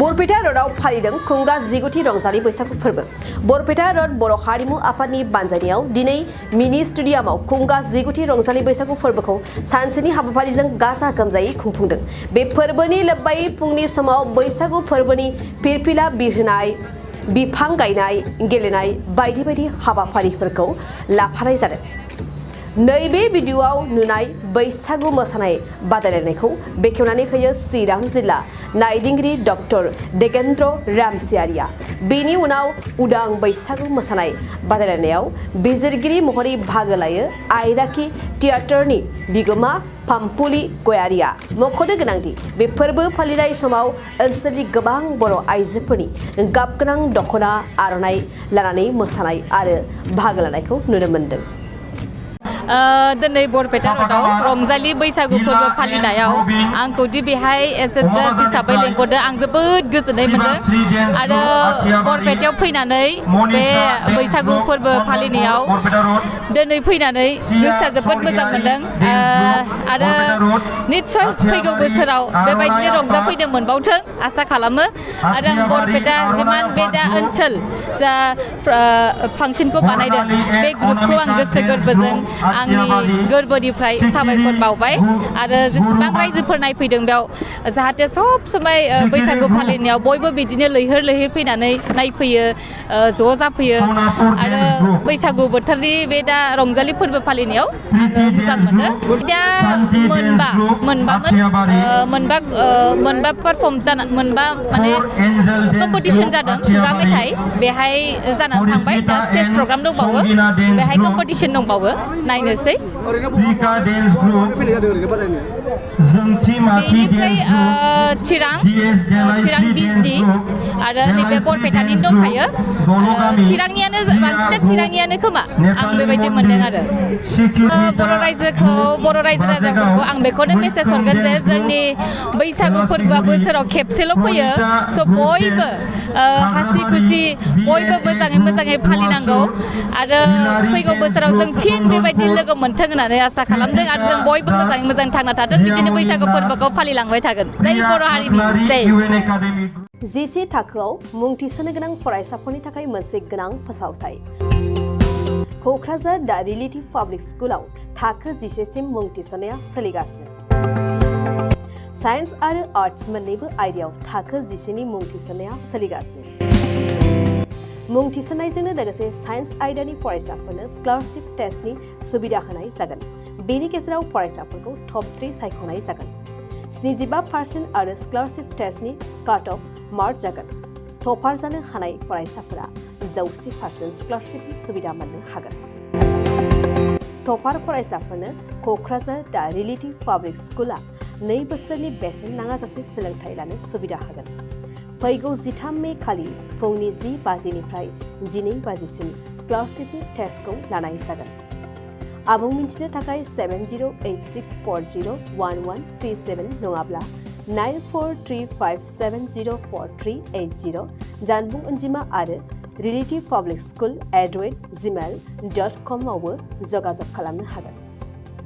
बरपेटा रोडआव फालिदों खुंगा 19थि रंजालि बैसागु फोरबो। बरपेटा रोड बर' हारिमु आफादनि बानजायनायाव दिनै मिनि स्टेडियामाव खुंगा 19थि रंजालि बैसागु फोरबोखौ सानसेनि हाबाफारिजों गाजा गोमजायै खुंफुंदों। बे फोरबोनि लोब्बायै फुंनि समाव बैसागु फोरबोनि फिरफिला बिरहोनाय, बिफां गायनाय, गेलेनाय बायदि बायदि हाबाफारिफोरखौ लाफानाय जादों। नैबे भिडिअ'आव नुनाय बैसागु मोसानाय बादायलायनायखौ बेखेवनानै होयो चिरां जिल्ला नायदिंगिरि डक्टर देगेन्द्र रामसियारिया। बेनि उनाव उदां बैसागु मोसानाय बादायलायनायाव बिजिरगिरि महरै बाहागो लायो आइराखि थियेटारनि बिगोमा पाम्पुलि गयारिया। मख'नो गोनांदि बे फोरबो फालिनाय समाव ओनसोलनि गोबां बर' आइजोफोरनि गाबगोनां दख'ना आर'नाइ लानानै मोसानाय आरो बाहागो लानायखौ नुनो मोन्दों। दिनै बरपेटा रोडआव रंजालि बैसागु फोरबो फालिनायाव आंखौ दि बेहाय एज ए जाज हिसाबै लेंहरदों, आं जोबोद गोजोननाय मोनदों आरो बरपेटायाव फैनानै बे बैसागु फोरबो फालिनायाव दिनै फैनानै गोसोआ जोबोद मोजां मोनदों आरो निस्सय फैगौ बोसोराव बेबायदिनो रंजाफैनो मोनबावथों आसा खालामो आरो आं बरपेटा जिमान बे दा ओनसोल जा फांसनखौ बानायदों बे ग्रुपखौ आं गोसो गोरबोजों आंनि गोरबोनिफ्राय साबायखर बावबाय आरो जेसेबां रायजोफोर नायफैदों बेयाव जाहाथे सब समाय बैसागु फालिनायाव बयबो बिदिनो लैहोर लैहोर फैनानै नायफैयो, ज' जाफैयो आरो बैसागु बोथोरनि बे दा रंजालि फोरबो फालिनायाव आङो मोजां मोनो। दा मोनबा पारफर्म जाना मोनबा माने कम्पिटिसन जादों खुगा मेथाइ बेहाय जानानै थांबाय। दा स्टेज प्रग्राम दंबावो, बेहाय कम्पिटिसन दंबावो, नायनोसै। बेनिफ्राय चिरां बिजनि आरो नैबे बरपेटानि दंखायो। चिरांनियानो बांसिन चिरांनियानो खोमा आं बेबायदि मोनदों आरो बर' रायजो राजाफोरखौ आं बेखौनो मेसेज हरगोन जे जोंनि बैसागु फोरबोआ बोसोराव खेबसेल' फैयो। स' बयबो हासि खुसि बयबो मोजाङै फालिनांगौ आरो फैगौ बोसोराव जों फिन बेबायदि लोगो मोनथों होननानै आसा खालामदों आरो जों बयबो मोजाङै थांना थाथों, बिदिनो बैसागु फोरबोखौ फालिलांबाय थागोन। जै बर' हारिनि जै। जिसे थाखोआव मुं थिसननो गोनां फरायसाफोरनि थाखाय मोनसे गोनां फोसावथाय। क'क्राझार दा रिलेटिभ पाब्लिक स्कुलाव थाखो 10 सिम मुं थिसननाया सोलिगासिनो। साइन्स आरो आर्ट्स मोन्नैबो आयदायाव थाखो 10 नि मुं थिसननाया सोलिगासिनो। मुं थिसननायजोंनो लोगोसे साइन्स आयदानि फरायसाफोरनो स्कलारशिप टेस्टनि सुबिदा होनाय जागोन। बेनि गेजेराव फरायसाफोरखौ टप 3 सायख'नाय जागोन। 75% आरो स्कलारशिप टेस्टनि काट अफ मार्क जागोन। टपार जानो हानाय फरायसाफोरा 100% स्कलारशिपनि सुबिदा मोननो हागोन। टपार फरायसाफोरनो क'क्राझार दा रिलेटिभ पाब्लिक स्कुला 2 बोसोरनि बेसेन नाङाजासे सोलोंथाइ लानो सुबिदा होगोन। फैगौ 13 मे खालि फुंनि 10 बाजिनिफ्राय 12 बाजिसिम स्कलारशिपनि टेस्टखौ लानाय जागोन। आबुं मिन्थिनो थाखाय 7086401137 नङाब्ला 9435704380 जानबुं अनजिमा आरो relativepublicschool@gmail.com आवबो जगाजग खालामनो हागोन।